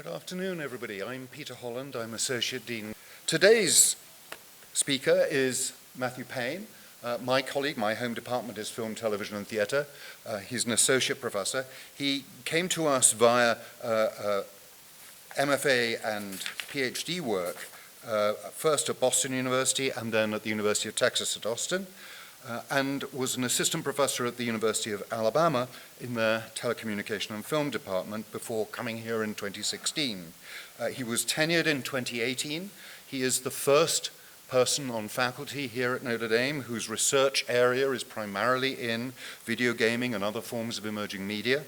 Good afternoon, everybody. I'm Peter Holland. I'm Associate Dean. Today's speaker is Matthew Payne. My colleague, my home department is Film, Television and Theatre. He's an associate professor. He came to us via MFA and PhD work, first at Boston University and then at the University of Texas at Austin, and was an assistant professor at the University of Alabama in the telecommunication and film department before coming here in 2016. He was tenured in 2018. He is the first person on faculty here at Notre Dame whose research area is primarily in video gaming and other forms of emerging media.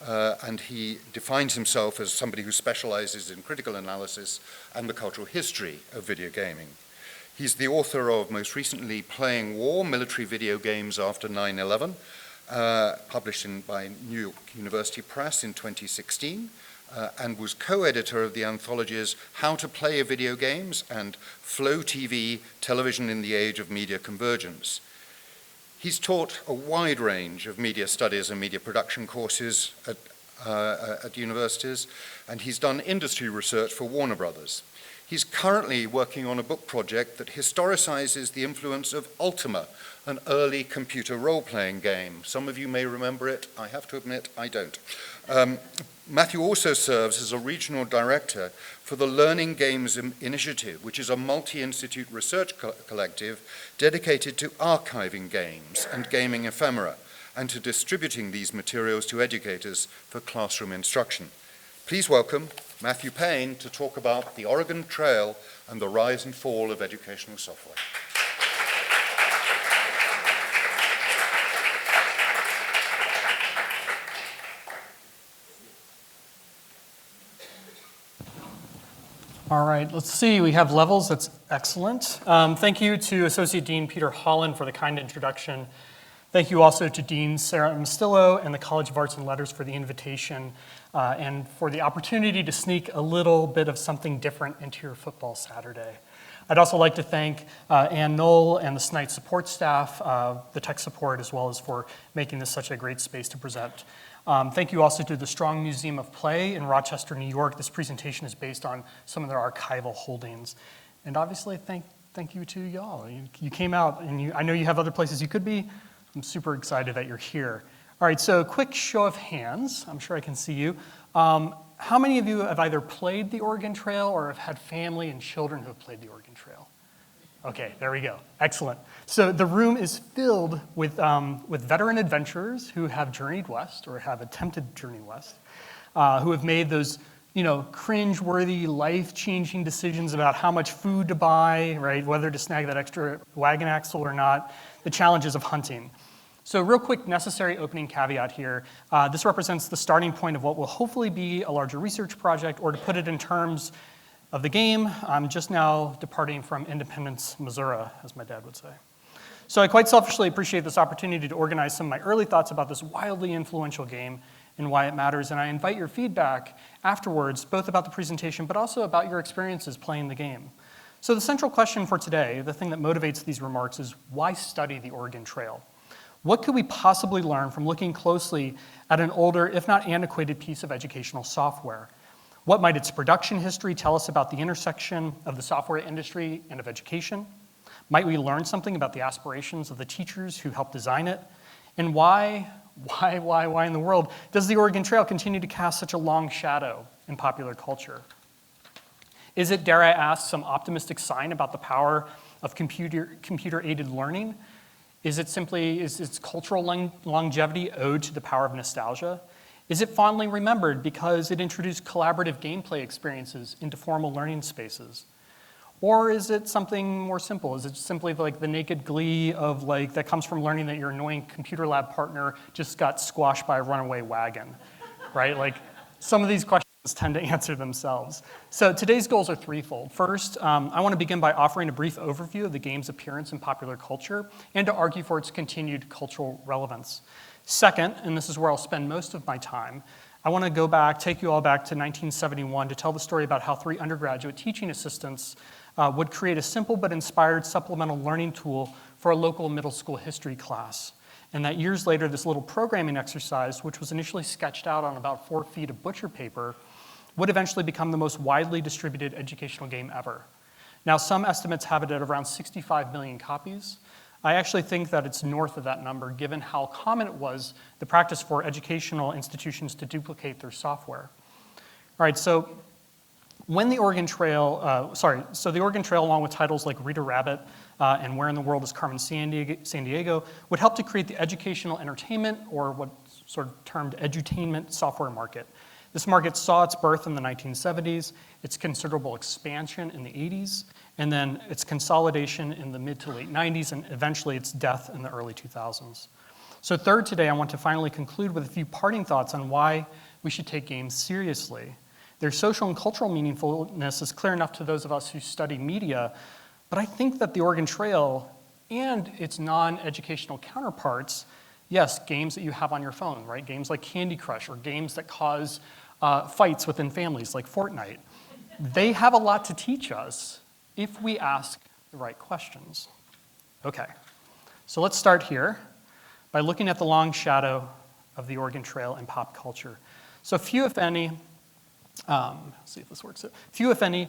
And he defines himself as somebody who specializes in critical analysis and the cultural history of video gaming. He's the author of, most recently, Playing War, Military Video Games After 9/11, published by New York University Press in 2016, and was co-editor of the anthologies How to Play Video Games and Flow TV, Television in the Age of Media Convergence. He's taught a wide range of media studies and media production courses at universities, and he's done industry research for Warner Brothers. He's currently working on a book project that historicizes the influence of Ultima, an early computer role-playing game. Some of you may remember it. I have to admit, I don't. Matthew also serves as a regional director for the Learning Games Initiative, which is a multi-institute research collective dedicated to archiving games and gaming ephemera, and to distributing these materials to educators for classroom instruction. Please welcome Matthew Payne to talk about the Oregon Trail and the rise and fall of educational software. All right, let's see, we have levels, that's excellent. Thank you to Associate Dean Peter Holland for the kind introduction. Thank you also to Dean Sarah Mastillo and the College of Arts and Letters for the invitation and for the opportunity to sneak a little bit of something different into your football Saturday. I'd also like to thank Ann Knoll and the Snite support staff, the tech support, as well as for making this such a great space to present. Thank you also to the Strong Museum of Play in Rochester, New York. This presentation is based on some of their archival holdings. And obviously, thank you to y'all. You came out, and I know you have other places you could be. I'm super excited that you're here. All right, so quick show of hands. I'm sure I can see you. How many of you have either played the Oregon Trail or have had family and children who have played the Oregon Trail? Okay, there we go. Excellent. So the room is filled with veteran adventurers who have journeyed west or have attempted to journey west, who have made those cringe-worthy, life-changing decisions about how much food to buy, right? Whether to snag that extra wagon axle or not, the challenges of hunting. So real quick, necessary opening caveat here. This represents the starting point of what will hopefully be a larger research project, or to put it in terms of the game, I'm just now departing from Independence, Missouri, as my dad would say. So I quite selfishly appreciate this opportunity to organize some of my early thoughts about this wildly influential game and why it matters, and I invite your feedback afterwards, both about the presentation, but also about your experiences playing the game. So the central question for today, the thing that motivates these remarks, is why study the Oregon Trail? What could we possibly learn from looking closely at an older, if not antiquated, piece of educational software? What might its production history tell us about the intersection of the software industry and of education? Might we learn something about the aspirations of the teachers who helped design it? And why in the world does the Oregon Trail continue to cast such a long shadow in popular culture? Is it, dare I ask, some optimistic sign about the power of computer-aided learning? Is its cultural longevity owed to the power of nostalgia? Is it fondly remembered because it introduced collaborative gameplay experiences into formal learning spaces? Or is it something more simple? Is it simply like the naked glee of that comes from learning that your annoying computer lab partner just got squashed by a runaway wagon, right? Some of these questions tend to answer themselves. So today's goals are threefold. First, I want to begin by offering a brief overview of the game's appearance in popular culture and to argue for its continued cultural relevance. Second, and this is where I'll spend most of my time, I want to take you all back to 1971 to tell the story about how 3 undergraduate teaching assistants would create a simple but inspired supplemental learning tool for a local middle school history class. And that years later, this little programming exercise, which was initially sketched out on about 4 feet of butcher paper, would eventually become the most widely distributed educational game ever. Now, some estimates have it at around 65 million copies. I actually think that it's north of that number, given how common it was, the practice for educational institutions to duplicate their software. All right, so when the Oregon Trail, the Oregon Trail, along with titles like Reader Rabbit and Where in the World is Carmen Sandiego, would help to create the educational entertainment, or what's sort of termed edutainment software market. This market saw its birth in the 1970s, its considerable expansion in the 80s, and then its consolidation in the mid to late 90s, and eventually its death in the early 2000s. So third today, I want to finally conclude with a few parting thoughts on why we should take games seriously. Their social and cultural meaningfulness is clear enough to those of us who study media, but I think that the Oregon Trail and its non-educational counterparts, yes, games that you have on your phone, right? Games like Candy Crush, or games that cause fights within families like Fortnite, they have a lot to teach us if we ask the right questions. Okay, so let's start here by looking at the long shadow of the Oregon Trail in pop culture. So few, if any, see if this works. Few, if any,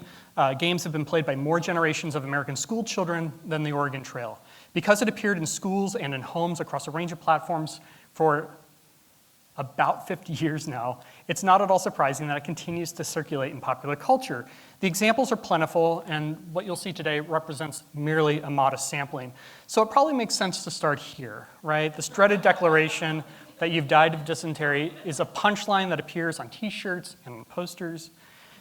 games have been played by more generations of American school children than the Oregon Trail. Because it appeared in schools and in homes across a range of platforms for about 50 years now, it's not at all surprising that it continues to circulate in popular culture. The examples are plentiful, and what you'll see today represents merely a modest sampling. So it probably makes sense to start here, right? This dreaded declaration that you've died of dysentery is a punchline that appears on t-shirts and on posters.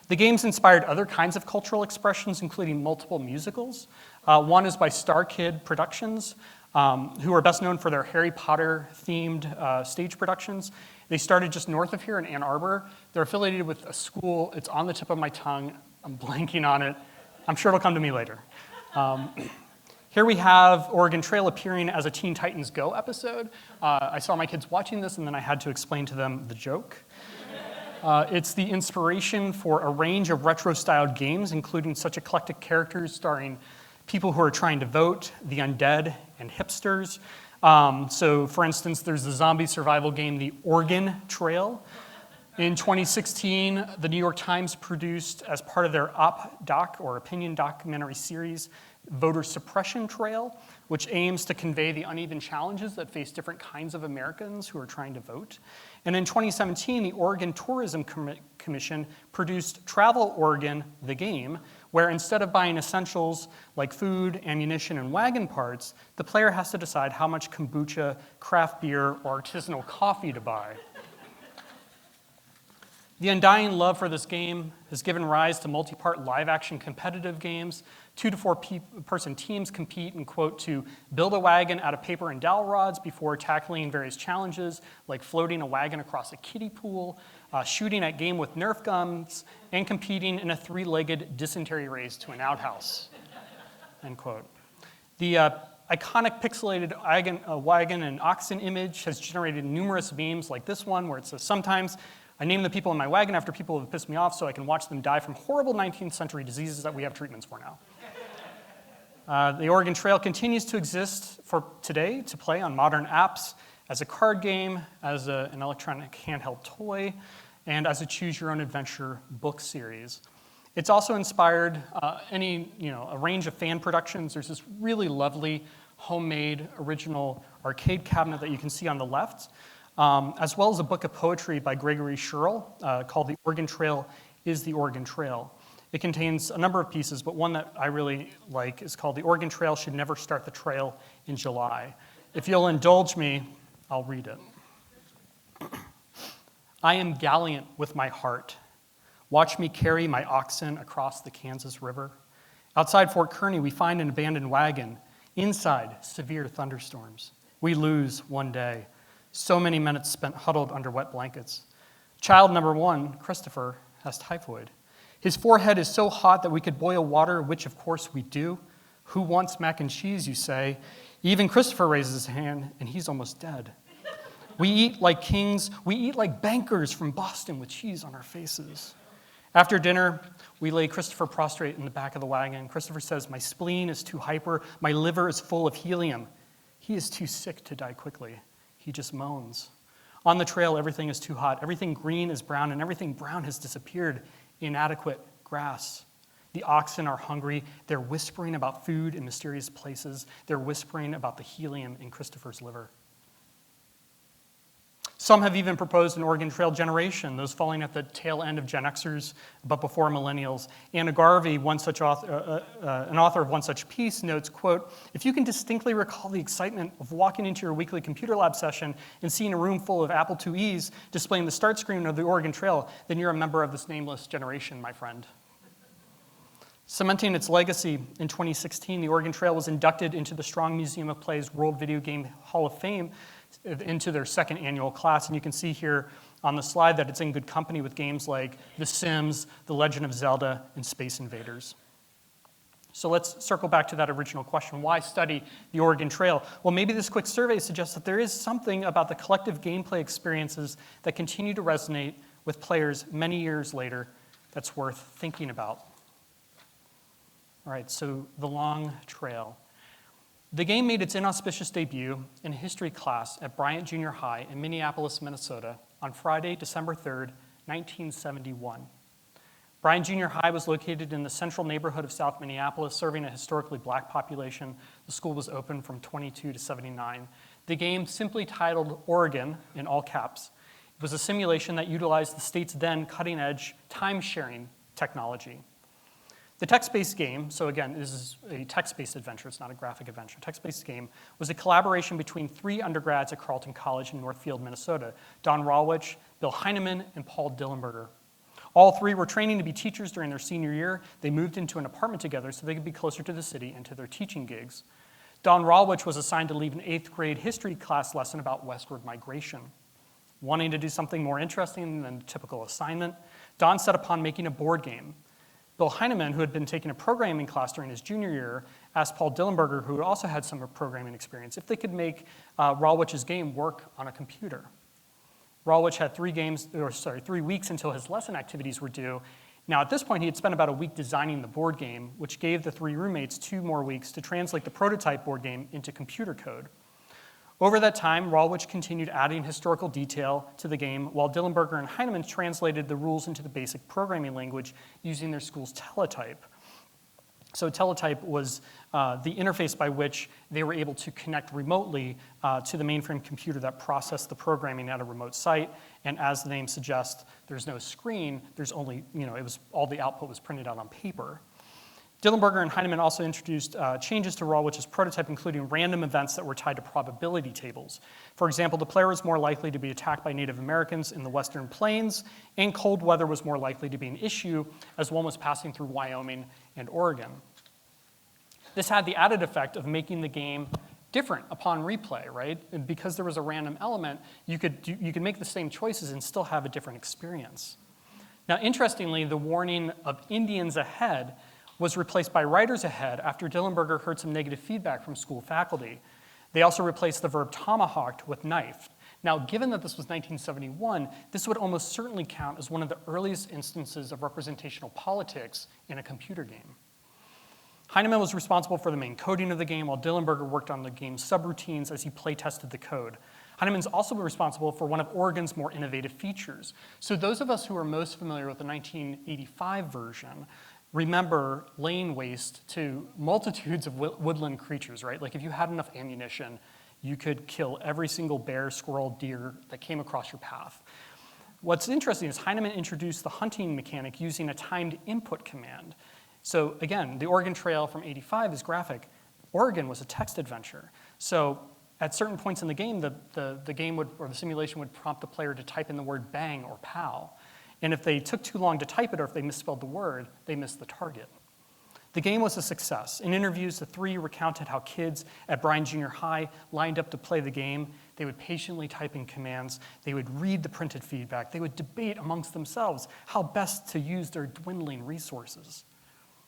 The games inspired other kinds of cultural expressions, including multiple musicals. One is by Star Kid Productions, who are best known for their Harry Potter-themed stage productions. They started just north of here in Ann Arbor. They're affiliated with a school. It's on the tip of my tongue. I'm blanking on it. I'm sure it'll come to me later. Here we have Oregon Trail appearing as a Teen Titans Go episode. I saw my kids watching this, and then I had to explain to them the joke. It's the inspiration for a range of retro-styled games, including such eclectic characters starring people who are trying to vote, the undead, and hipsters. So, for instance, there's the zombie survival game, The Oregon Trail. In 2016, the New York Times produced, as part of their op-doc, or opinion documentary series, Voter Suppression Trail, which aims to convey the uneven challenges that face different kinds of Americans who are trying to vote. And in 2017, the Oregon Tourism Commission produced Travel Oregon, the game, where instead of buying essentials like food, ammunition, and wagon parts, the player has to decide how much kombucha, craft beer, or artisanal coffee to buy. The undying love for this game has given rise to multi-part live-action competitive games. 2 to 4 person teams compete and, quote, to build a wagon out of paper and dowel rods before tackling various challenges like floating a wagon across a kiddie pool, shooting at game with Nerf guns, and competing in a 3-legged dysentery race to an outhouse, end quote. The iconic pixelated wagon and oxen image has generated numerous memes like this one, where it says, "Sometimes I name the people in my wagon after people who have pissed me off so I can watch them die from horrible 19th century diseases that we have treatments for now." The Oregon Trail continues to exist for today to play on modern apps, as a card game, as an electronic handheld toy, and as a choose-your-own-adventure book series. It's also inspired a range of fan productions. There's this really lovely homemade original arcade cabinet that you can see on the left, as well as a book of poetry by Gregory Sherrill called The Oregon Trail is the Oregon Trail. It contains a number of pieces, but one that I really like is called The Oregon Trail Should Never Start the Trail in July. If you'll indulge me, I'll read it. "I am gallant with my heart. Watch me carry my oxen across the Kansas River. Outside Fort Kearny, we find an abandoned wagon. Inside, severe thunderstorms. We lose one day. So many minutes spent huddled under wet blankets. Child number 1, Christopher, has typhoid. His forehead is so hot that we could boil water, which of course we do. Who wants mac and cheese, you say? Even Christopher raises his hand, and he's almost dead. We eat like kings. We eat like bankers from Boston with cheese on our faces. After dinner, we lay Christopher prostrate in the back of the wagon. Christopher says, my spleen is too hyper. My liver is full of helium. He is too sick to die quickly. He just moans. On the trail, everything is too hot. Everything green is brown, and everything brown has disappeared. Inadequate grass. The oxen are hungry. They're whispering about food in mysterious places. They're whispering about the helium in Christopher's liver. Some have even proposed an Oregon Trail generation, those falling at the tail end of Gen Xers, but before millennials. Anna Garvey, an author of one such piece, notes, quote, "If you can distinctly recall the excitement of walking into your weekly computer lab session and seeing a room full of Apple IIe's displaying the start screen of the Oregon Trail, then you're a member of this nameless generation, my friend." Cementing its legacy, in 2016, the Oregon Trail was inducted into the Strong Museum of Play's World Video Game Hall of Fame into their second annual class. And you can see here on the slide that it's in good company with games like The Sims, The Legend of Zelda, and Space Invaders. So let's circle back to that original question. Why study the Oregon Trail? Well, maybe this quick survey suggests that there is something about the collective gameplay experiences that continue to resonate with players many years later that's worth thinking about. All right, so the long trail. The game made its inauspicious debut in a history class at Bryant Junior High in Minneapolis, Minnesota on Friday, December 3rd, 1971. Bryant Junior High was located in the central neighborhood of South Minneapolis, serving a historically black population. The school was open from 22 to 79. The game, simply titled Oregon, in all caps, was a simulation that utilized the state's then cutting-edge time-sharing technology. The text-based game, so again, this is a text-based adventure, it's not a graphic adventure. Text-based game was a collaboration between 3 undergrads at Carleton College in Northfield, Minnesota, Don Rawlich, Bill Heineman, and Paul Dillenberger. All 3 were training to be teachers during their senior year. They moved into an apartment together so they could be closer to the city and to their teaching gigs. Don Rawlich was assigned to lead an 8th grade history class lesson about westward migration. Wanting to do something more interesting than a typical assignment, Don set upon making a board game. Bill Heineman, who had been taking a programming class during his junior year, asked Paul Dillenberger, who also had some programming experience, if they could make Rawlich's game work on a computer. Rawlich had 3 weeks until his lesson activities were due. Now, at this point, he had spent about a week designing the board game, which gave the 3 roommates 2 more weeks to translate the prototype board game into computer code. Over that time, Rawlich continued adding historical detail to the game, while Dillenberger and Heineman translated the rules into the basic programming language using their school's teletype. So teletype was the interface by which they were able to connect remotely to the mainframe computer that processed the programming at a remote site. And as the name suggests, there's no screen, there's only, all the output was printed out on paper. Dillenberger and Heineman also introduced changes to Rawlich's prototype, including random events that were tied to probability tables. For example, the player was more likely to be attacked by Native Americans in the Western Plains, and cold weather was more likely to be an issue, as one was passing through Wyoming and Oregon. This had the added effect of making the game different upon replay, right? And because there was a random element, you could make the same choices and still have a different experience. Now, interestingly, the warning of Indians ahead was replaced by writers ahead after Dillenberger heard some negative feedback from school faculty. They also replaced the verb tomahawked with knifed. Now, given that this was 1971, this would almost certainly count as one of the earliest instances of representational politics in a computer game. Heineman was responsible for the main coding of the game, while Dillenberger worked on the game's subroutines as he play-tested the code. Heineman's also responsible for one of Oregon's more innovative features. So those of us who are most familiar with the 1985 version remember laying waste to multitudes of woodland creatures, right? Like if you had enough ammunition, you could kill every single bear, squirrel, deer that came across your path. What's interesting is Heineman introduced the hunting mechanic using a timed input command. So again, the Oregon Trail from '85 is graphic. Oregon was a text adventure. So at certain points in the game, the game would, or the simulation would prompt the player to type in the word bang or pow. And if they took too long to type it or if they misspelled the word, they missed the target. The game was a success. In interviews, the 3 recounted how kids at Bryant Junior High lined up to play the game. They would patiently type in commands. They would read the printed feedback. They would debate amongst themselves how best to use their dwindling resources.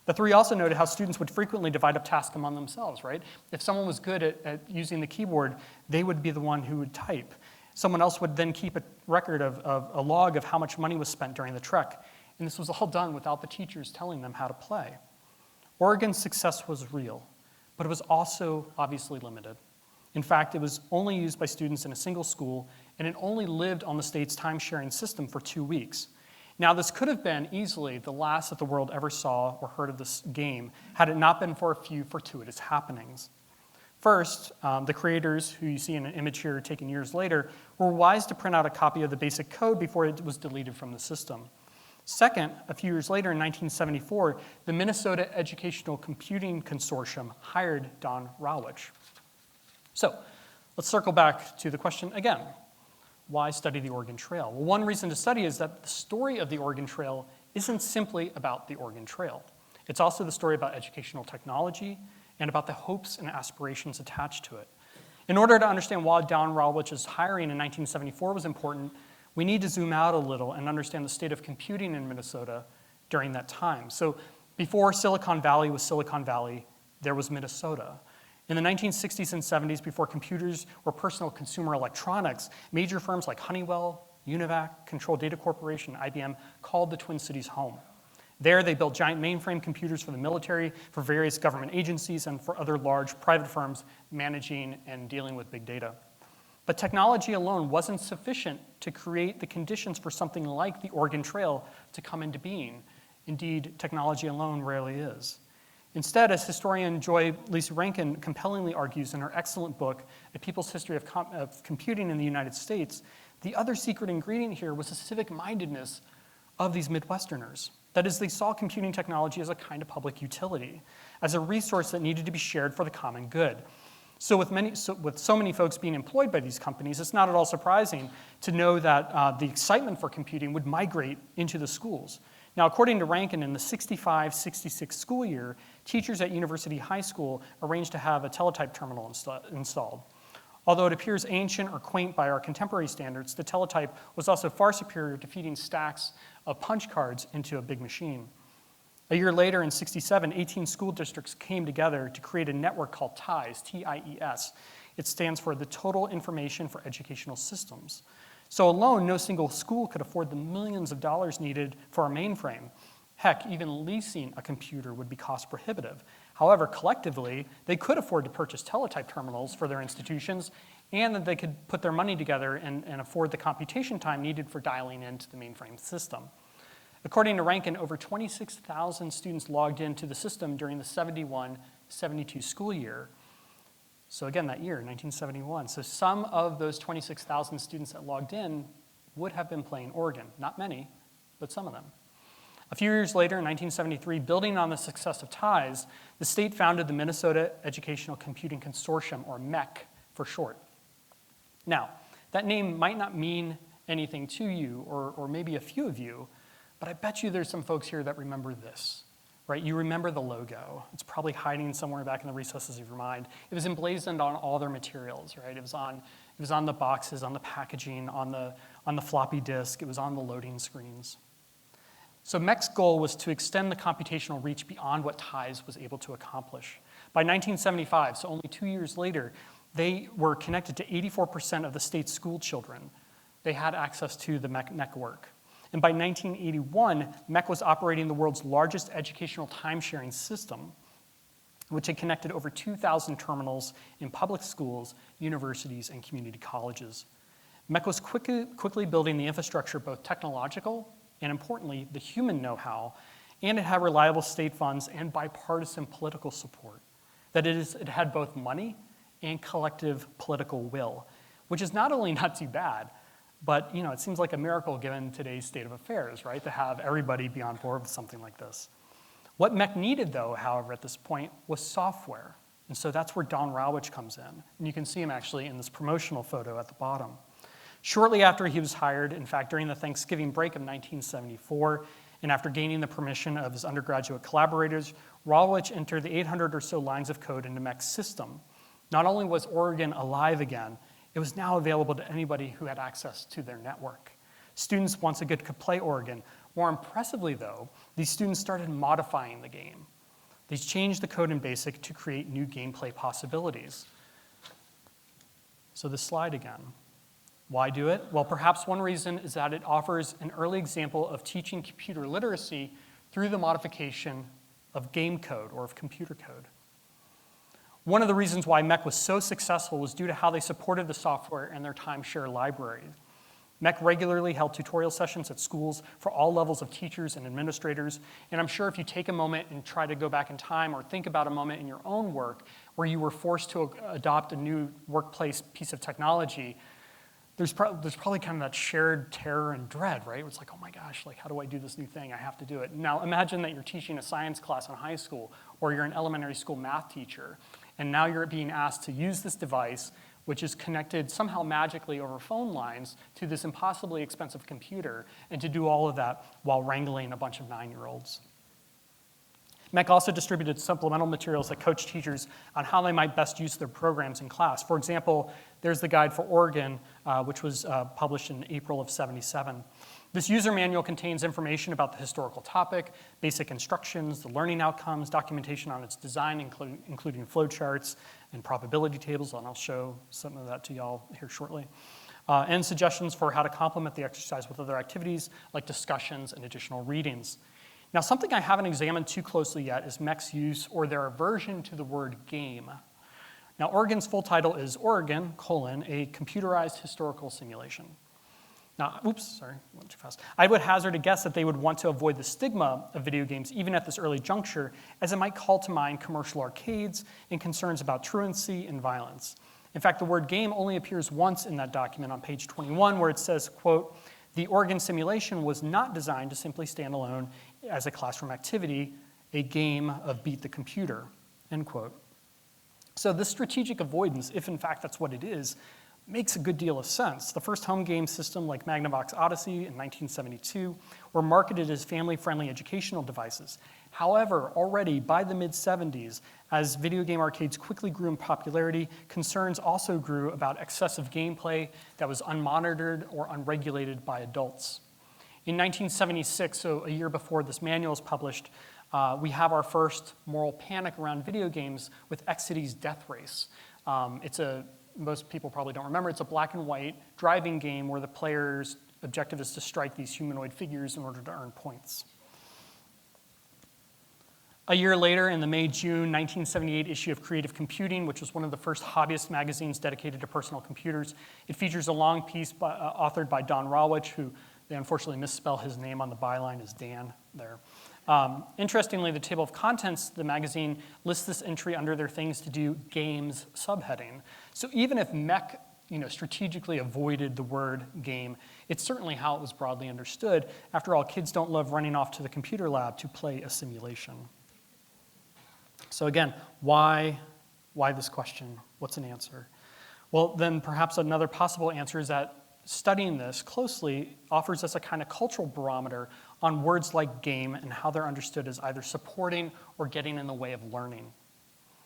The 3 also noted how students would frequently divide up tasks among themselves, right? If someone was good at using the keyboard, they would be the one who would type. Someone else would then keep a record of a log of how much money was spent during the trek. And this was all done without the teachers telling them how to play. Oregon's success was real, but it was also obviously limited. In fact, it was only used by students in a single school, and it only lived on the state's time-sharing system for 2 weeks. Now, this could have been easily the last that the world ever saw or heard of this game, had it not been for a few fortuitous happenings. First, the creators, who you see in an image here taken years later, were wise to print out a copy of the basic code before it was deleted from the system. Second, a few years later in 1974, the Minnesota Educational Computing Consortium hired Don Rawich. So let's circle back to the question again. Why study the Oregon Trail? Well, one reason to study is that the story of the Oregon Trail isn't simply about the Oregon Trail. It's also the story about educational technology and about the hopes and aspirations attached to it. In order to understand why Don Rawich's hiring in 1974 was important, we need to zoom out a little and understand the state of computing in Minnesota during that time. So before Silicon Valley was Silicon Valley, there was Minnesota. In the 1960s and 70s, before computers were personal consumer electronics, major firms like Honeywell, Univac, Control Data Corporation, IBM called the Twin Cities home. There, they built giant mainframe computers for the military, for various government agencies, and for other large private firms managing and dealing with big data. But technology alone wasn't sufficient to create the conditions for something like the Oregon Trail to come into being. Indeed, technology alone rarely is. Instead, as historian Joy Lisa Rankin compellingly argues in her excellent book, A People's History of Computing in the United States, the other secret ingredient here was the civic mindedness of these Midwesterners. That is, they saw computing technology as a kind of public utility, as a resource that needed to be shared for the common good. So with so many folks being employed by these companies, it's not at all surprising to know that the excitement for computing would migrate into the schools. Now, according to Rankin, in the 65-66 school year, teachers at University High School arranged to have a teletype terminal installed. Although it appears ancient or quaint by our contemporary standards, the teletype was also far superior to feeding stacks of punch cards into a big machine. A year later, in 67, 18 school districts came together to create a network called TIES, T-I-E-S. It stands for the Total Information for Educational Systems. So alone, no single school could afford the millions of dollars needed for a mainframe. Heck, even leasing a computer would be cost prohibitive. However, collectively, they could afford to purchase teletype terminals for their institutions, and that they could put their money together and afford the computation time needed for dialing into the mainframe system. According to Rankin, over 26,000 students logged into the system during the 71-72 school year. So again, that year, 1971. So some of those 26,000 students that logged in would have been playing Oregon. Not many, but some of them. A few years later, in 1973, building on the success of TIES, the state founded the Minnesota Educational Computing Consortium, or MEC for short. Now, that name might not mean anything to you, or maybe a few of you, but I bet you there's some folks here that remember this, right? You remember the logo. It's probably hiding somewhere back in the recesses of your mind. It was emblazoned on all their materials, right? It was on the boxes, on the packaging, on the floppy disk. It was on the loading screens. So MEC's goal was to extend the computational reach beyond what TIES was able to accomplish. By 1975, so only 2 years later, they were connected to 84% of the state's school children. They had access to the MEC network. And by 1981, MEC was operating the world's largest educational time-sharing system, which had connected over 2,000 terminals in public schools, universities, and community colleges. MEC was quickly building the infrastructure, both technological and, importantly, the human know-how, and it had reliable state funds and bipartisan political support. That is, it had both money and collective political will, which is not only not too bad, but it seems like a miracle given today's state of affairs, right, to have everybody be on board with something like this. What MEC needed, though, however, at this point, was software. And so that's where Don Rawich comes in. And you can see him actually in this promotional photo at the bottom. Shortly after he was hired, in fact, during the Thanksgiving break of 1974, and after gaining the permission of his undergraduate collaborators, Rawich entered the 800 or so lines of code into MEC's system. Not only was Oregon alive again, it was now available to anybody who had access to their network. Students, once again, could play Oregon. More impressively, though, these students started modifying the game. They changed the code in BASIC to create new gameplay possibilities. So this slide again. Why do it? Well, perhaps one reason is that it offers an early example of teaching computer literacy through the modification of game code or of computer code. One of the reasons why MEC was so successful was due to how they supported the software and their timeshare library. MEC regularly held tutorial sessions at schools for all levels of teachers and administrators, and I'm sure if you take a moment and try to go back in time or think about a moment in your own work where you were forced to adopt a new workplace piece of technology, there's probably kind of that shared terror and dread, right? It's like, oh my gosh, like how do I do this new thing? I have to do it. Now imagine that you're teaching a science class in high school, or you're an elementary school math teacher, and now you're being asked to use this device, which is connected somehow magically over phone lines to this impossibly expensive computer, and to do all of that while wrangling a bunch of 9-year-olds. MEC also distributed supplemental materials that coached teachers on how they might best use their programs in class. For example, there's the guide for Oregon, which was published in April of '77. This user manual contains information about the historical topic, basic instructions, the learning outcomes, documentation on its design, including flowcharts and probability tables, and I'll show some of that to y'all here shortly, and suggestions for how to complement the exercise with other activities like discussions and additional readings. Now, something I haven't examined too closely yet is MEC's use or their aversion to the word game. Now, Oregon's full title is Oregon, a computerized historical simulation. Now, oops, sorry, went too fast. I would hazard a guess that they would want to avoid the stigma of video games even at this early juncture, as it might call to mind commercial arcades and concerns about truancy and violence. In fact, the word game only appears once in that document on page 21, where it says, quote, "The Oregon simulation was not designed to simply stand alone as a classroom activity, a game of beat the computer," end quote. So this strategic avoidance, if in fact that's what it is, makes a good deal of sense. The first home game system, like Magnavox Odyssey in 1972, were marketed as family-friendly educational devices. However, already by the mid-'70s, as video game arcades quickly grew in popularity, concerns also grew about excessive gameplay that was unmonitored or unregulated by adults. In 1976, so a year before this manual is published, we have our first moral panic around video games with Exidy's Death Race. Most people probably don't remember, it's a black and white driving game where the player's objective is to strike these humanoid figures in order to earn points. A year later, in the May-June 1978 issue of Creative Computing, which was one of the first hobbyist magazines dedicated to personal computers, it features a long piece authored by Don Rawich, who they unfortunately misspell his name on the byline as Dan there. Interestingly, the table of contents of the magazine lists this entry under their Things to Do Games subheading. So even if MEC strategically avoided the word game, it's certainly how it was broadly understood. After all, kids don't love running off to the computer lab to play a simulation. So again, why this question? What's an answer? Well, then perhaps another possible answer is that studying this closely offers us a kind of cultural barometer on words like game and how they're understood as either supporting or getting in the way of learning.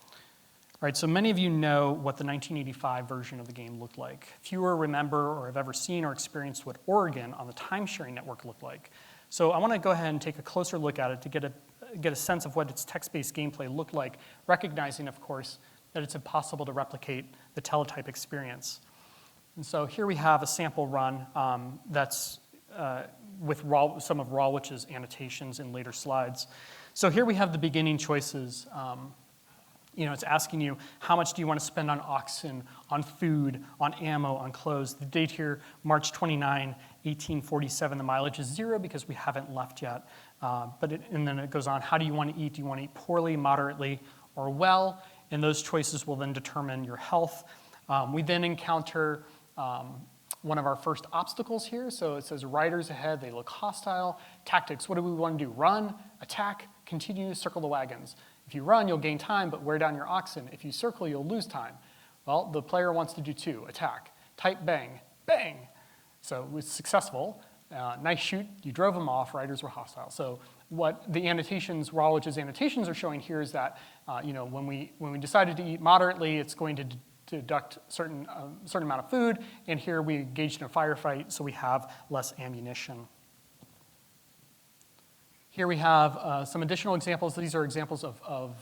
All right, so many of you know what the 1985 version of the game looked like. Fewer remember or have ever seen or experienced what Oregon on the time-sharing network looked like. So I want to go ahead and take a closer look at it to get a sense of what its text-based gameplay looked like, recognizing, of course, that it's impossible to replicate the teletype experience. And so here we have a sample run that's with some of Rawlich's annotations in later slides. So here we have the beginning choices. It's asking you, how much do you want to spend on oxen, on food, on ammo, on clothes? The date here, March 29, 1847. The mileage is 0 because we haven't left yet. And then it goes on, how do you want to eat? Do you want to eat poorly, moderately, or well? And those choices will then determine your health. We then encounter one of our first obstacles here. So it says riders ahead, they look hostile. Tactics, what do we want to do? Run, attack, continue, circle the wagons. If you run, you'll gain time, but wear down your oxen. If you circle, you'll lose time. Well, the player wants to do 2, attack. Type bang, bang. So it was successful. Nice shoot, you drove them off, riders were hostile. So what the annotations, Rawlich's annotations are showing here is that when we decided to eat moderately, it's going to deduct certain amount of food, and here we engaged in a firefight, so we have less ammunition. Here we have some additional examples. These are examples of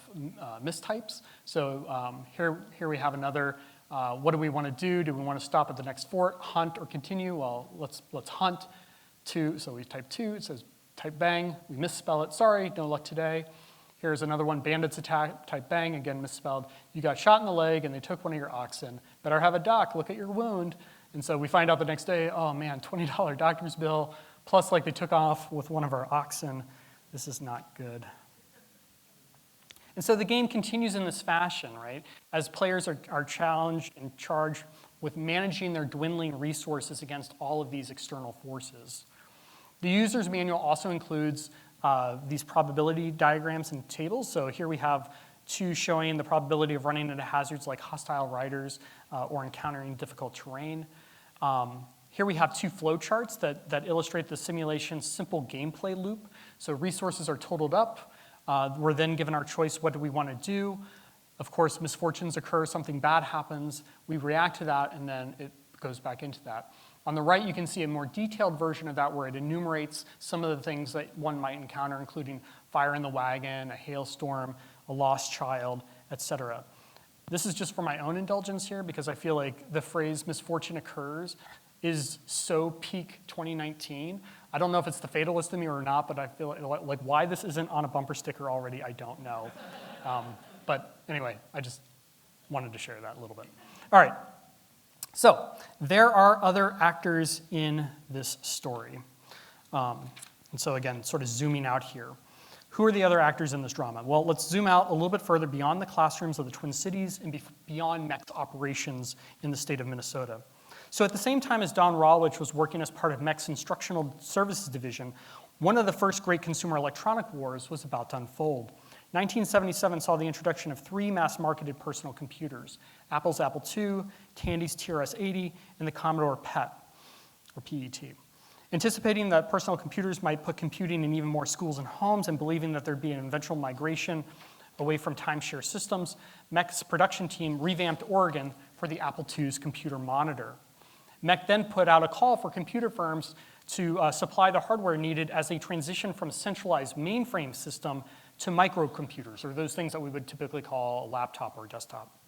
mistypes. So here we have another. What do we want to do? Do we want to stop at the next fort, hunt, or continue? Well, let's hunt. 2. So we type 2. It says type bang. We misspell it. Sorry, no luck today. Here's another one, bandits attack, type bang, again misspelled. You got shot in the leg and they took one of your oxen. Better have a doc, look at your wound. And so we find out the next day, oh man, $20 doctor's bill, plus like they took off with one of our oxen. This is not good. And so the game continues in this fashion, right? As players are challenged and charged with managing their dwindling resources against all of these external forces. The user's manual also includes these probability diagrams and tables. So here we have two showing the probability of running into hazards like hostile riders or encountering difficult terrain. Here we have two flowcharts that illustrate the simulation's simple gameplay loop. So resources are totaled up. We're then given our choice, what do we want to do? Of course, misfortunes occur, something bad happens. We react to that, and then it goes back into that. On the right, you can see a more detailed version of that where it enumerates some of the things that one might encounter, including fire in the wagon, a hailstorm, a lost child, etc. This is just for my own indulgence here because I feel like the phrase misfortune occurs is so peak 2019. I don't know if it's the fatalist in me or not, but I feel like why this isn't on a bumper sticker already, I don't know. But anyway, I just wanted to share that a little bit. All right. So there are other actors in this story. And so again, sort of zooming out here. Who are the other actors in this drama? Well, let's zoom out a little bit further beyond the classrooms of the Twin Cities and beyond MEC's operations in the state of Minnesota. So at the same time as Don Rawlich was working as part of MEC's Instructional Services Division, one of the first great consumer electronic wars was about to unfold. 1977 saw the introduction of 3 mass-marketed personal computers, Apple's Apple II, Tandy's TRS-80, and the Commodore PET, or PET. Anticipating that personal computers might put computing in even more schools and homes and believing that there'd be an eventual migration away from timeshare systems, MEC's production team revamped Oregon for the Apple II's computer monitor. MEC then put out a call for computer firms to supply the hardware needed as they transition from a centralized mainframe system to microcomputers, or those things that we would typically call a laptop or a desktop.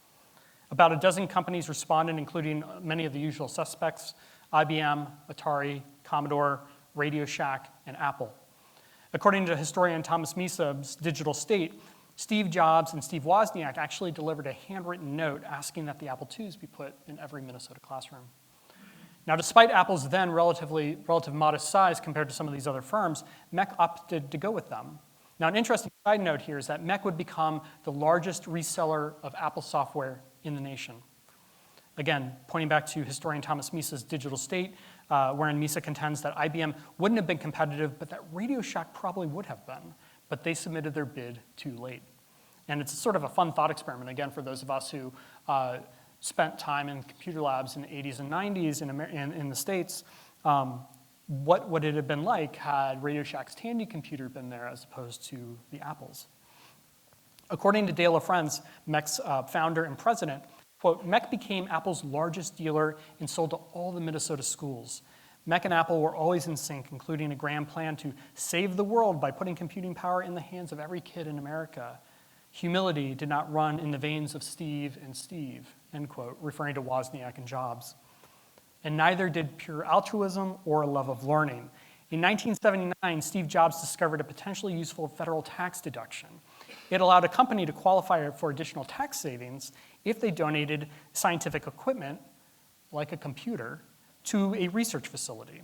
About a dozen companies responded, including many of the usual suspects, IBM, Atari, Commodore, Radio Shack, and Apple. According to historian Thomas Misa's Digital State, Steve Jobs and Steve Wozniak actually delivered a handwritten note asking that the Apple IIs be put in every Minnesota classroom. Now, despite Apple's then relative modest size compared to some of these other firms, MEC opted to go with them. Now, an interesting side note here is that MEC would become the largest reseller of Apple software in the nation. Again, pointing back to historian Thomas Misa's Digital State, wherein Misa contends that IBM wouldn't have been competitive, but that Radio Shack probably would have been, but they submitted their bid too late. And it's sort of a fun thought experiment, again, for those of us who spent time in computer labs in the 80s and 90s in the States. What would it have been like had Radio Shack's Tandy computer been there as opposed to the Apple's? According to Dale LaFrance, MEC's founder and president, quote, MEC became Apple's largest dealer and sold to all the Minnesota schools. MEC and Apple were always in sync, including a grand plan to save the world by putting computing power in the hands of every kid in America. Humility did not run in the veins of Steve and Steve, end quote, referring to Wozniak and Jobs. And neither did pure altruism or a love of learning. In 1979, Steve Jobs discovered a potentially useful federal tax deduction. It allowed a company to qualify for additional tax savings if they donated scientific equipment, like a computer, to a research facility.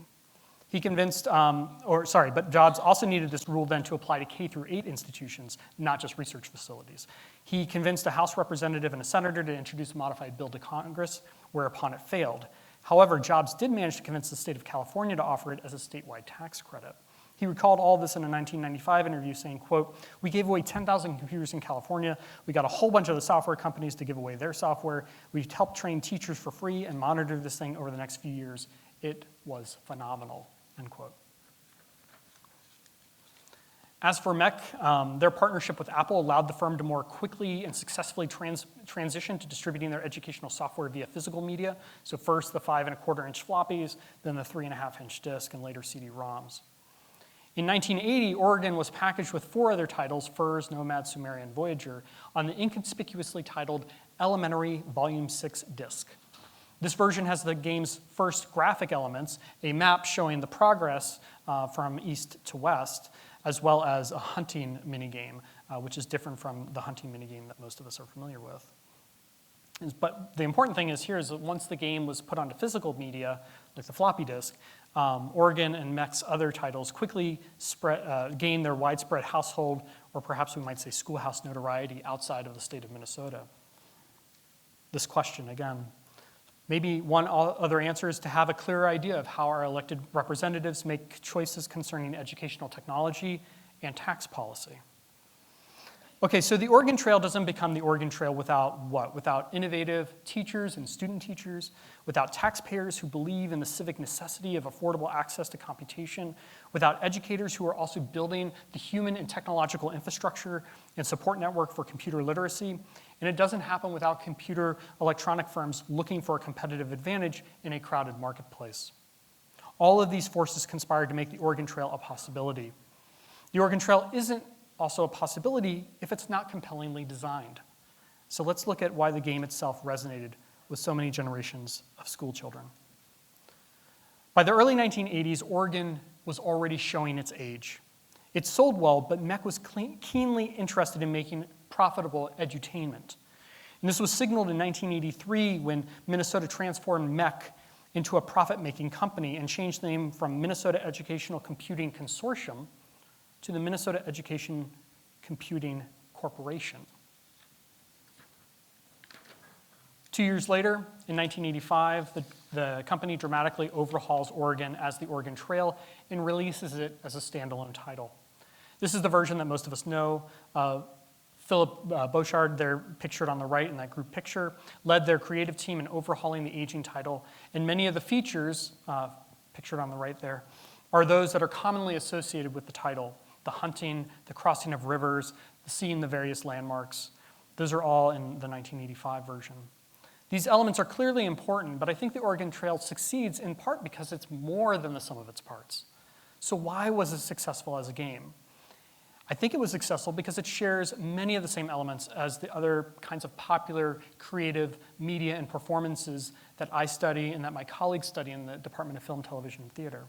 But Jobs also needed this rule then to apply to K-8 institutions, not just research facilities. He convinced a House representative and a senator to introduce a modified bill to Congress, whereupon it failed. However, Jobs did manage to convince the state of California to offer it as a statewide tax credit. He recalled all this in a 1995 interview saying, quote, we gave away 10,000 computers in California. We got a whole bunch of the software companies to give away their software. We've helped train teachers for free and monitor this thing over the next few years. It was phenomenal, end quote. As for MEC, their partnership with Apple allowed the firm to more quickly and successfully transition to distributing their educational software via physical media. So first the 5.25-inch floppies, then the 3.5-inch disk, and later CD-ROMs. In 1980, Oregon was packaged with 4 other titles, FURS, Nomad, Sumerian, Voyager, on the inconspicuously titled Elementary Volume 6 disc. This version has the game's first graphic elements, a map showing the progress from east to west, as well as a hunting minigame, which is different from the hunting minigame that most of us are familiar with. But the important thing is here is that once the game was put onto physical media, like the floppy disk, Oregon and MEC's other titles quickly gained their widespread household, or perhaps we might say schoolhouse notoriety outside of the state of Minnesota. This question again. Maybe one other answer is to have a clearer idea of how our elected representatives make choices concerning educational technology and tax policy. Okay, so the Oregon Trail doesn't become the Oregon Trail without what? Without innovative teachers and student teachers, without taxpayers who believe in the civic necessity of affordable access to computation, without educators who are also building the human and technological infrastructure and support network for computer literacy. And it doesn't happen without computer electronic firms looking for a competitive advantage in a crowded marketplace. All of these forces conspired to make the Oregon Trail a possibility. The Oregon Trail isn't also a possibility if it's not compellingly designed. So let's look at why the game itself resonated with so many generations of school children. By the early 1980s, Oregon was already showing its age. It sold well, but MEC was keenly interested in making profitable edutainment. And this was signaled in 1983 when Minnesota transformed MEC into a profit-making company and changed the name from Minnesota Educational Computing Consortium to the Minnesota Education Computing Corporation. 2 years later, in 1985, the company dramatically overhauls Oregon as the Oregon Trail and releases it as a standalone title. This is the version that most of us know. Philip Bochard, there pictured on the right in that group picture, led their creative team in overhauling the aging title, and many of the features, pictured on the right there, are those that are commonly associated with the title. The hunting, the crossing of rivers, the seeing the various landmarks. Those are all in the 1985 version. These elements are clearly important, but I think the Oregon Trail succeeds in part because it's more than the sum of its parts. So why was it successful as a game? I think it was successful because it shares many of the same elements as the other kinds of popular creative media and performances that I study and that my colleagues study in the Department of Film, Television, and Theater.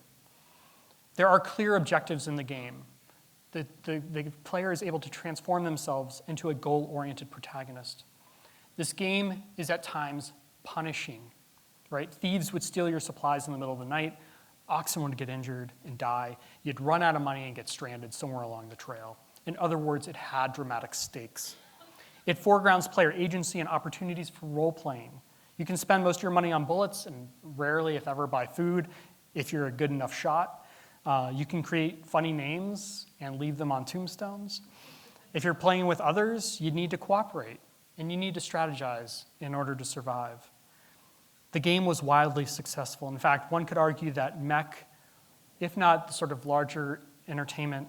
There are clear objectives in the game. The player is able to transform themselves into a goal-oriented protagonist. This game is at times punishing, right? Thieves would steal your supplies in the middle of the night. Oxen would get injured and die. You'd run out of money and get stranded somewhere along the trail. In other words, it had dramatic stakes. It foregrounds player agency and opportunities for role-playing. You can spend most of your money on bullets and rarely, if ever, buy food if you're a good enough shot. You can create funny names and leave them on tombstones. If you're playing with others, you need to cooperate, and you need to strategize in order to survive. The game was wildly successful. In fact, one could argue that MEC, if not the sort of larger entertainment,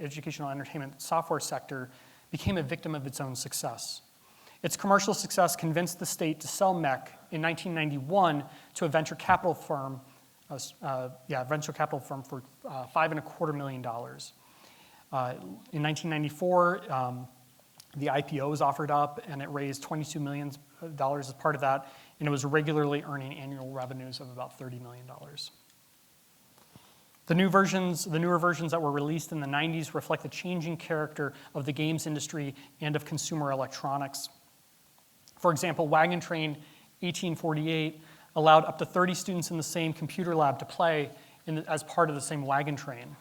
educational entertainment software sector, became a victim of its own success. Its commercial success convinced the state to sell MEC in 1991 to a venture capital firm for $5.25 million. In 1994, the IPO was offered up, and it raised $22 million as part of that, and it was regularly earning annual revenues of about $30 million. The newer versions that were released in the 90s reflect the changing character of the games industry and of consumer electronics. For example, Wagon Train 1848 allowed up to 30 students in the same computer lab to play as part of the same wagon train.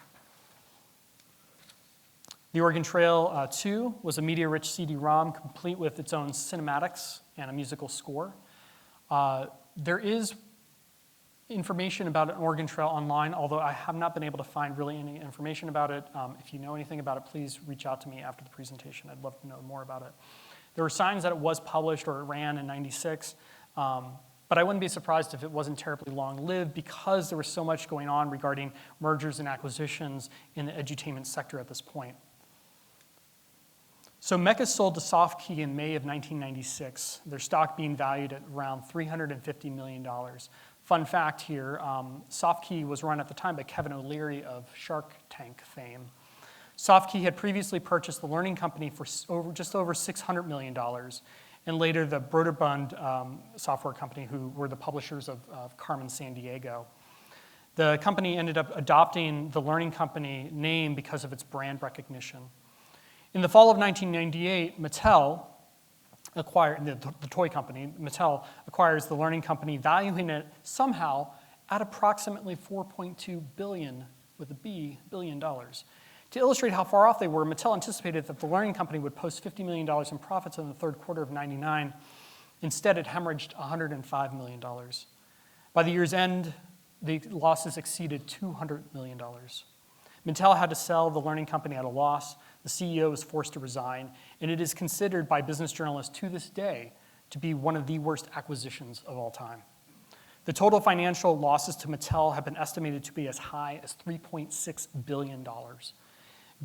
The Oregon Trail 2 was a media-rich CD-ROM complete with its own cinematics and a musical score. There is information about an Oregon Trail online, although I have not been able to find really any information about it. If you know anything about it, please reach out to me after the presentation. I'd love to know more about it. There were signs that it was published or it ran in '96. But I wouldn't be surprised if it wasn't terribly long-lived because there was so much going on regarding mergers and acquisitions in the edutainment sector at this point. So MEC sold to SoftKey in May of 1996, their stock being valued at around $350 million. Fun fact here, SoftKey was run at the time by Kevin O'Leary of Shark Tank fame. SoftKey had previously purchased the learning company for just over $600 million. And later, the Broderbund software company, who were the publishers of Carmen Sandiego. The company ended up adopting the Learning Company name because of its brand recognition. In the fall of 1998, Mattel acquired, the toy company, Mattel, acquires the Learning Company, valuing it somehow at approximately $4.2 billion, with a B, billion dollars. To illustrate how far off they were, Mattel anticipated that the Learning Company would post $50 million in profits in the third quarter of '99. Instead, it hemorrhaged $105 million. By the year's end, the losses exceeded $200 million. Mattel had to sell the Learning Company at a loss. The CEO was forced to resign, and it is considered by business journalists to this day to be one of the worst acquisitions of all time. The total financial losses to Mattel have been estimated to be as high as $3.6 billion.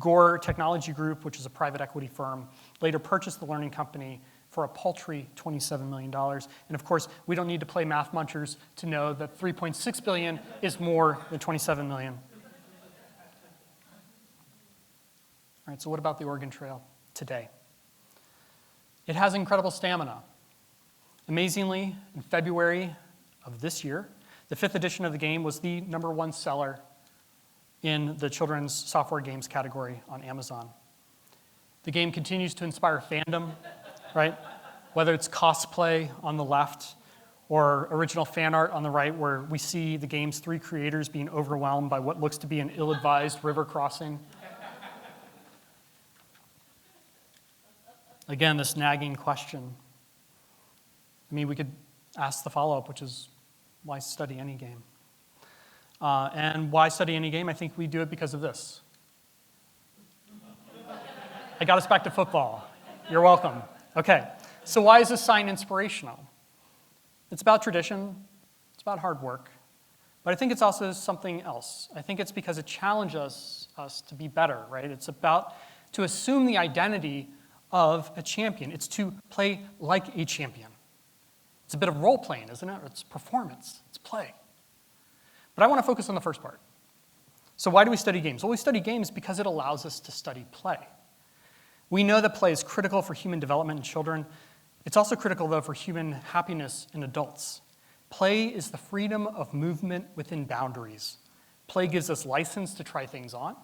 Gore Technology Group, which is a private equity firm, later purchased the Learning Company for a paltry $27 million. And of course, we don't need to play math munchers to know that $3.6 billion is more than $27 million. All right, so what about the Oregon Trail today? It has incredible stamina. Amazingly, in February of this year, the 5th edition of the game was the #1 seller in the children's software games category on Amazon. The game continues to inspire fandom, right? Whether it's cosplay on the left or original fan art on the right, where we see the game's 3 creators being overwhelmed by what looks to be an ill-advised river crossing. Again, this nagging question. I mean, we could ask the follow-up, which is, why study any game? And why study any game? I think we do it because of this. I got us back to football. You're welcome. Okay, so why is this sign inspirational? It's about tradition. It's about hard work. But I think it's also something else. I think it's because it challenges us to be better, right? It's about to assume the identity of a champion. It's to play like a champion. It's a bit of role-playing, isn't it? It's performance. It's play. But I want to focus on the first part. So why do we study games? Well, we study games because it allows us to study play. We know that play is critical for human development in children. It's also critical, though, for human happiness in adults. Play is the freedom of movement within boundaries. Play gives us license to try things on,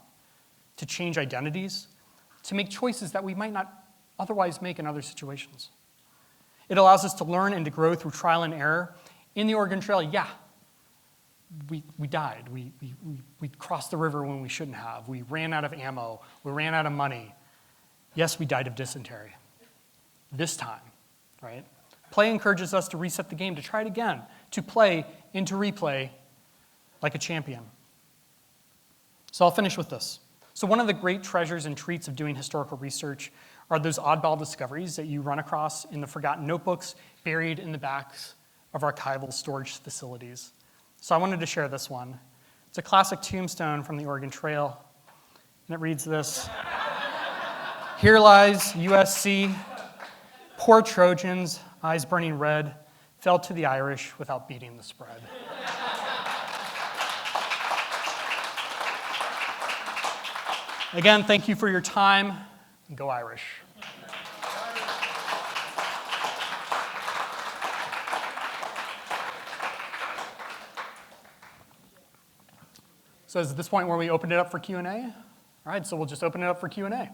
to change identities, to make choices that we might not otherwise make in other situations. It allows us to learn and to grow through trial and error. In the Oregon Trail, yeah, we died. We crossed the river when we shouldn't have. We ran out of ammo. We ran out of money. Yes, we died of dysentery. This time, right? Play encourages us to reset the game, to try it again, to play and to replay like a champion. So I'll finish with this. So one of the great treasures and treats of doing historical research are those oddball discoveries that you run across in the forgotten notebooks buried in the backs of archival storage facilities. So I wanted to share this one. It's a classic tombstone from the Oregon Trail, and it reads this. Here lies USC, poor Trojans, eyes burning red, fell to the Irish without beating the spread. Again, thank you for your time, and go Irish. So is it this point where we open it up for Q&A? All right, so we'll just open it up for Q&A.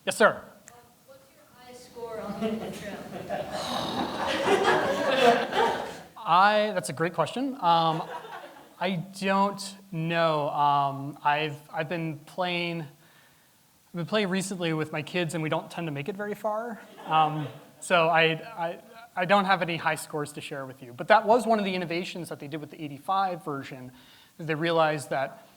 Yes, sir. What's your high score on the trail? That's a great question. I don't know. I've been playing recently with my kids, and we don't tend to make it very far. So I don't have any high scores to share with you. But that was one of the innovations that they did with the 85 version. They realized that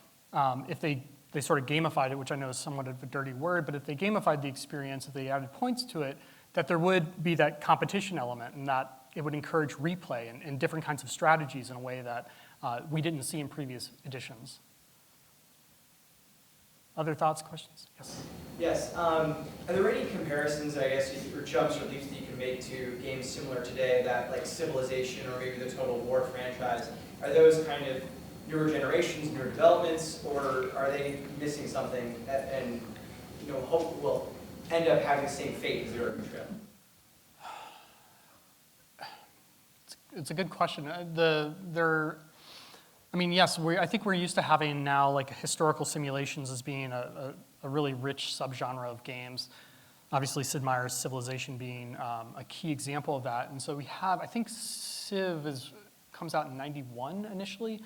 if they sort of gamified it, which I know is somewhat of a dirty word, but if they gamified the experience, if they added points to it, that there would be that competition element, and that it would encourage replay and different kinds of strategies in a way that we didn't see in previous editions. Other thoughts, questions? Yes. Yes. Are there any comparisons, I guess, or jumps or leaps that you can make to games similar today, that like Civilization or maybe the Total War franchise? Are those kind of newer generations, newer developments, or are they missing something and hope will end up having the same fate as the Oregon Trail? It's a good question. I mean, yes, I think we're used to having now like historical simulations as being a really rich subgenre of games. Obviously, Sid Meier's Civilization being a key example of that. And so we have, I think Civ comes out in 91 initially.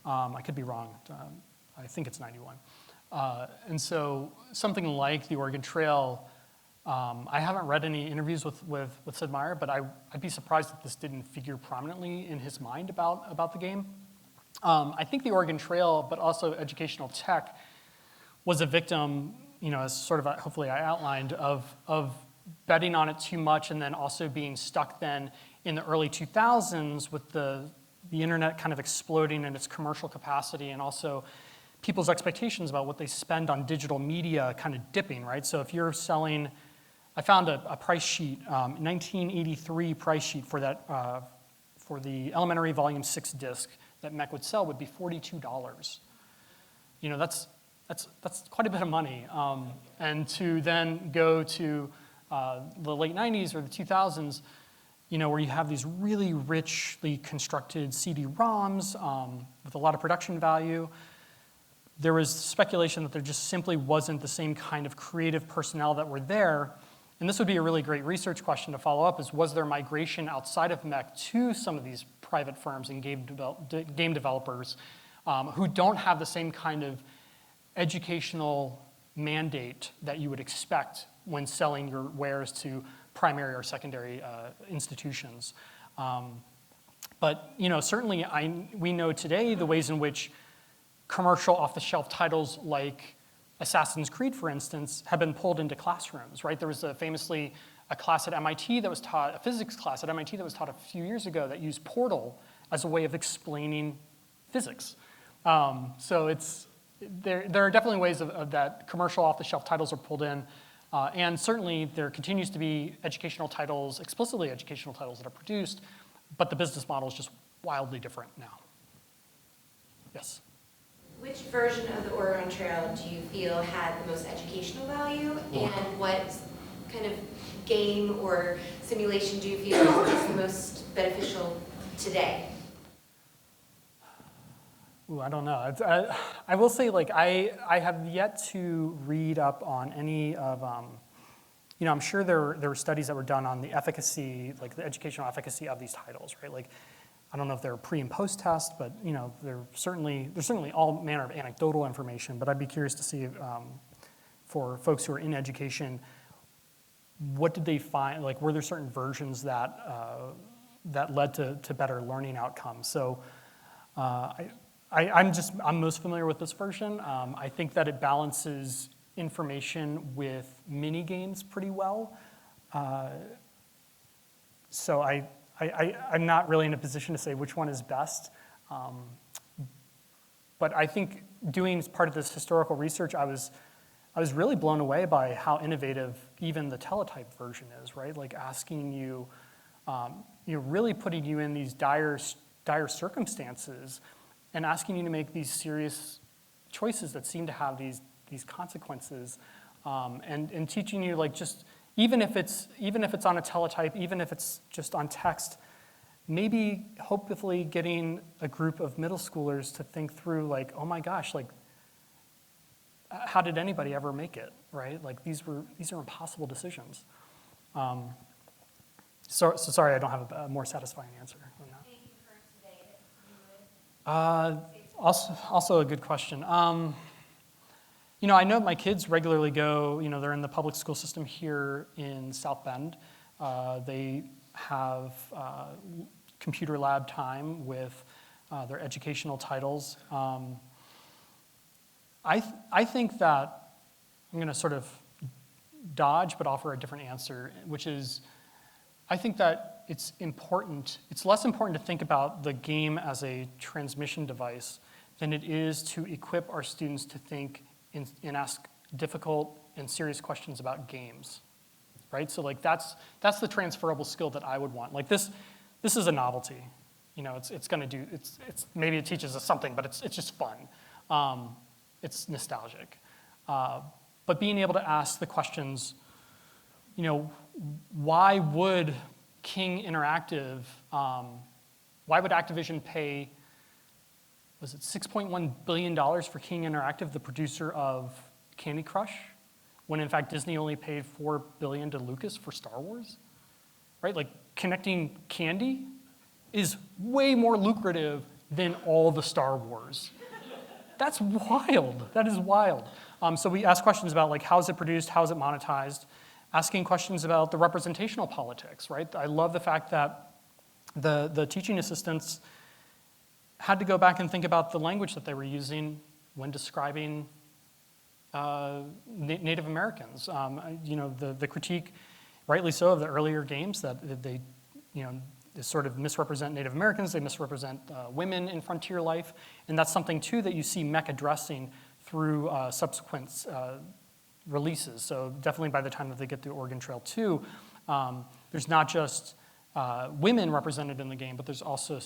I could be wrong. I think it's 91. And so something like the Oregon Trail, I haven't read any interviews with Sid Meier, but I'd be surprised if this didn't figure prominently in his mind about the game. I think the Oregon Trail, but also educational tech, was a victim, as sort of hopefully I outlined, of betting on it too much and then also being stuck then in the early 2000s with the internet kind of exploding in its commercial capacity and also people's expectations about what they spend on digital media kind of dipping, right? So if you're selling, I found a price sheet, 1983 price sheet for that, for the Elementary Volume 6 disc that MEC would sell would be $42. That's quite a bit of money. And to then go to the late 90s or the 2000s, where you have these really richly constructed CD-ROMs with a lot of production value, there was speculation that there just simply wasn't the same kind of creative personnel that were there. And this would be a really great research question to follow up is, was there migration outside of MEC to some of these private firms and game developers who don't have the same kind of educational mandate that you would expect when selling your wares to primary or secondary institutions. But certainly we know today the ways in which commercial off-the-shelf titles like Assassin's Creed, for instance, have been pulled into classrooms, right? There was famously a class at MIT that was taught, a physics class at MIT that was taught a few years ago that used Portal as a way of explaining physics. So there are definitely ways of that commercial off-the-shelf titles are pulled in. And certainly there continues to be educational titles, explicitly educational titles that are produced, but the business model is just wildly different now. Yes? Which version of the Oregon Trail do you feel had the most educational value, and what kind of game or simulation do you feel is the most beneficial today? Ooh, I don't know. I will say, I have yet to read up on any of, I'm sure there were studies that were done on the efficacy, like the educational efficacy of these titles, right? I don't know if they're pre and post test, but there's certainly all manner of anecdotal information. But I'd be curious to see for folks who are in education, what did they find? Were there certain versions that led to better learning outcomes? So I'm most familiar with this version. I think that it balances information with mini games pretty well. So I'm not really in a position to say which one is best. But I think doing part of this historical research, I was really blown away by how innovative even the teletype version is, right? Asking you, really putting you in these dire circumstances and asking you to make these serious choices that seem to have these consequences, and teaching you just even if it's on a teletype, even if it's just on text, maybe hopefully getting a group of middle schoolers to think through oh my gosh, how did anybody ever make it, right? These are impossible decisions. So sorry, I don't have a more satisfying answer on that. Anything current today that you would? Also a good question. I know my kids regularly go, they're in the public school system here in South Bend. They have computer lab time with their educational titles. I think that I'm going to sort of dodge but offer a different answer, which is I think that it's less important to think about the game as a transmission device than it is to equip our students to think and ask difficult and serious questions about games, right? So that's the transferable skill that I would want. This is a novelty. It's going to do, maybe it teaches us something, but it's just fun. It's nostalgic. But being able to ask the questions, why would King Interactive, why would Activision pay was it $6.1 billion for King Interactive, the producer of Candy Crush, when in fact Disney only paid $4 billion to Lucas for Star Wars, right? Like connecting candy is way more lucrative than all the Star Wars. That's wild. That is wild. So we ask questions about like how is it produced, how is it monetized, asking questions about the representational politics, right? I love the fact that the teaching assistants had to go back and think about the language that they were using when describing Native Americans. The critique, rightly so, of the earlier games that they, they sort of misrepresent Native Americans, they misrepresent women in frontier life, and that's something too that you see MEC addressing through subsequent releases. So definitely by the time that they get to Oregon Trail 2, there's not just women represented in the game, but there's also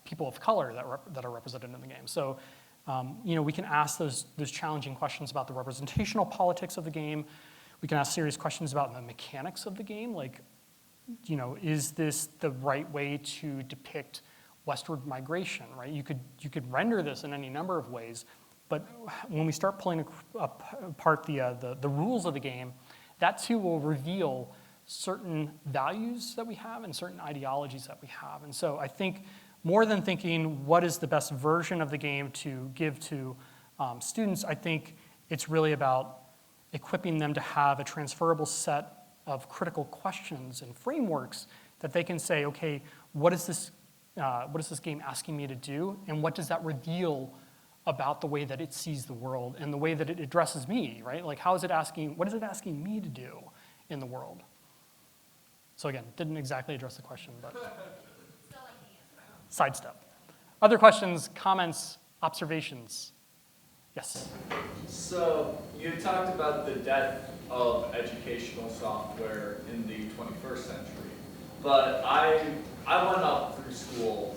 people of color that are represented in the game. So, we can ask those challenging questions about the representational politics of the game. We can ask serious questions about the mechanics of the game, like, is this the right way to depict westward migration, right? You could render this in any number of ways, but when we start pulling apart the rules of the game, that too will reveal certain values that we have and certain ideologies that we have. And so I think more than thinking what is the best version of the game to give to students, I think it's really about equipping them to have a transferable set of critical questions and frameworks that they can say, okay, what is this game asking me to do, and what does that reveal about the way that it sees the world and the way that it addresses me, right? Like what is it asking me to do in the world? So again, didn't exactly address the question, but sidestep. Other questions, comments, observations? Yes? So you talked about the death of educational software in the 21st century, but I went up through school,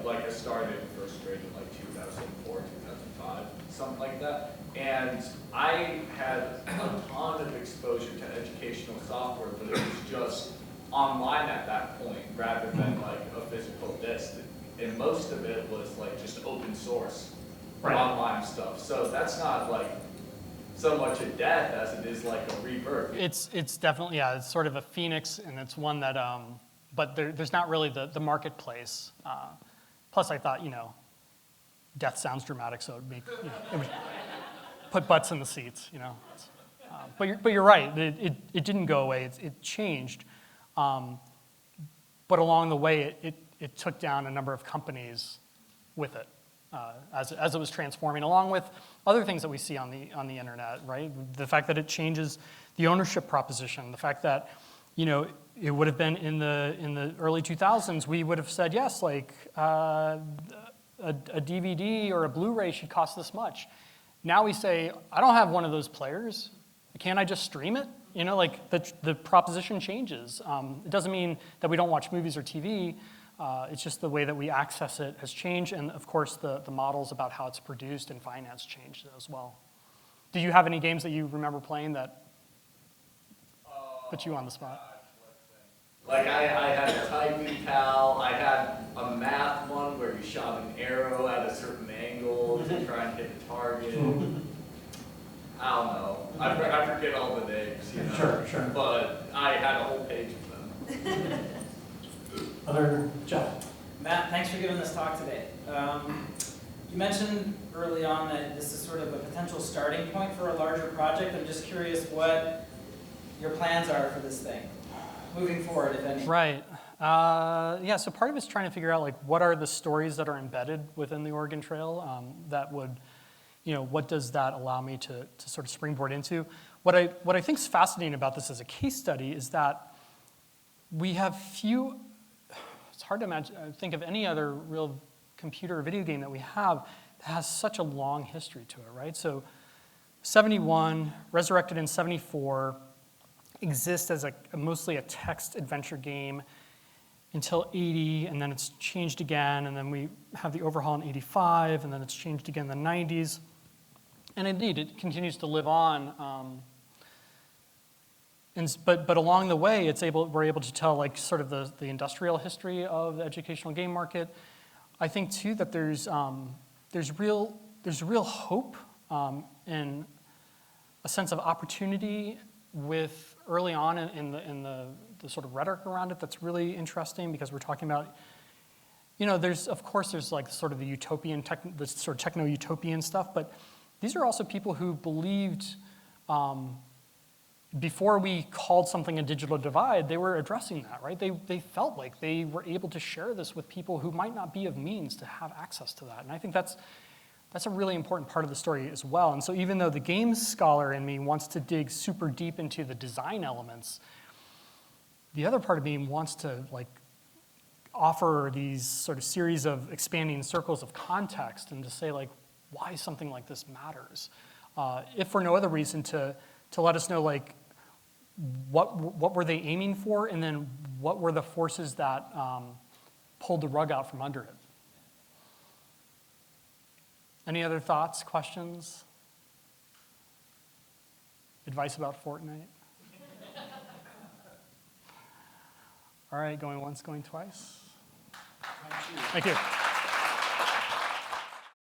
like I started in first grade in like 2004, 2005, something like that, and I had a ton of exposure to educational software, but it was just online at that point rather than like a physical disk, and most of it was like just open source online stuff. So that's not like so much a death as it is like a rebirth. It's definitely, it's sort of a phoenix, and it's one that, but there's not really the marketplace. Plus I thought, death sounds dramatic, so it would put butts in the seats, But you're right, it didn't go away, it changed. But along the way, it took down a number of companies with it as it was transforming, along with other things that we see on the internet, right? The fact that it changes the ownership proposition, the fact that it would have been in the early 2000s, we would have said yes, like a DVD or a Blu-ray should cost this much. Now we say, I don't have one of those players. Can't I just stream it? Like the proposition changes. It doesn't mean that we don't watch movies or TV. It's just the way that we access it has changed, and of course the models about how it's produced and financed changed as well. Do you have any games that you remember playing that put you on the spot? Like I had a typing pal, I had a math one where you shot an arrow at a certain angle to try and hit a target. I don't know. I forget all the names, Sure. But I had a whole page of them. Other Jeff? Matt, thanks for giving this talk today. You mentioned early on that this is sort of a potential starting point for a larger project. I'm just curious what your plans are for this thing, moving forward, if any. Right. So part of it's trying to figure out, like, what are the stories that are embedded within the Oregon Trail that would, what does that allow me to sort of springboard into? What I think is fascinating about this as a case study is that we have it's hard to think of any other real computer or video game that we have that has such a long history to it, right? So 71, resurrected in 74, exists as mostly a text adventure game until 80, and then it's changed again, and then we have the overhaul in 85, and then it's changed again in the 90s. And indeed, it continues to live on. But along the way, we're able to tell like sort of the industrial history of the educational game market. I think too that there's there's real hope and a sense of opportunity with early on in the sort of rhetoric around it that's really interesting, because we're talking about, there's like sort of the utopian, the sort of techno-utopian stuff, but these are also people who believed before we called something a digital divide, they were addressing that, right? They felt like they were able to share this with people who might not be of means to have access to that. And I think that's a really important part of the story as well. And so even though the games scholar in me wants to dig super deep into the design elements, the other part of me wants to like offer these sort of series of expanding circles of context and to say like why something like this matters. If for no other reason to let us know like what were they aiming for, and then what were the forces that pulled the rug out from under it. Any other thoughts, questions? Advice about Fortnite? All right, going once, going twice. Thank you.